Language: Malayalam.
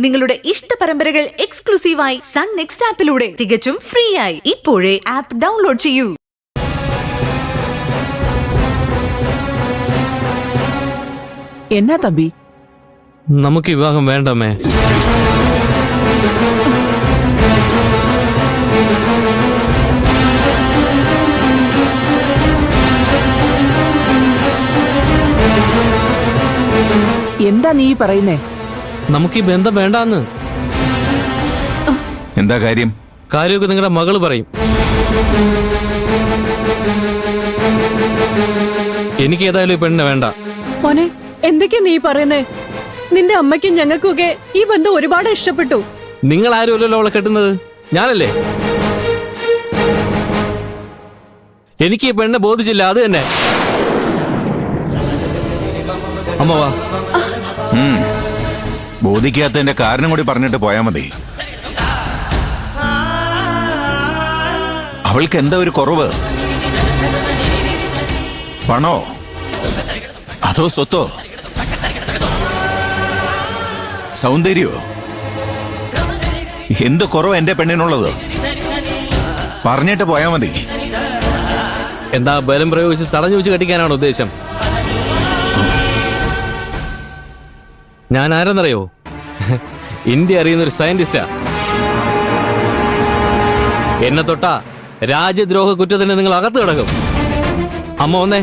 നിങ്ങളുടെ ഇഷ്ട പരമ്പരകൾ എക്സ്ക്ലൂസീവായി സൺ നെക്സ്റ്റ് ആപ്പിലൂടെ തികച്ചും ഫ്രീ ആയി ഇപ്പോഴേ ആപ്പ് ഡൗൺലോഡ് ചെയ്യൂ. എന്നാ തമ്പി, നമുക്ക് വിവാഹം വേണ്ടമ്മേ. എന്താ നീ പറയുന്നേ? നമുക്ക് ഈ ബന്ധം വേണ്ടാന്ന്. എന്താ കാര്യം? കാര്യമൊക്കെ നിങ്ങളുടെ മകള് പറയും. എനിക്ക് ഏതായാലും ഈ പെണ്ണിനെ വേണ്ട. മോനെ, എന്തൊക്കെയാ നീ പറയുന്നേ? നിന്റെ അമ്മയ്ക്കും ഞങ്ങൾക്കൊക്കെ ഈ ബന്ധം ഒരുപാട് ഇഷ്ടപ്പെട്ടു. നിങ്ങൾ ആരും അല്ലല്ലോ അവളെ കെട്ടുന്നത്, ഞാനല്ലേ. എനിക്ക് ഈ പെണ്ണിനെ ബോധിച്ചില്ല, അത് തന്നെ. അമ്മ വാ. ബോധിക്കാത്തതിന്റെ കാരണം കൂടി പറഞ്ഞിട്ട് പോയാ മതി. അവൾക്ക് എന്താ ഒരു കുറവ്? പണോ അതോ സ്വത്തോ സൗന്ദര്യോ? എന്ത് കുറവ് എന്റെ പെണ്ണിനുള്ളത്? പറഞ്ഞിട്ട് പോയാ മതി. എന്താ ബലം പ്രയോഗിച്ച് തടഞ്ഞു വെച്ച് കെട്ടിക്കാനാണോ ഉദ്ദേശം? ഞാൻ ആരെന്നറിയോ? ഇന്ത്യ അറിയുന്ന ഒരു സയന്റിസ്റ്റാ. എന്നെ തൊട്ടാ രാജ്യദ്രോഹ കുറ്റത്തിന് നിങ്ങൾ അകത്ത് കിടക്കും. അമ്മ വന്നേ.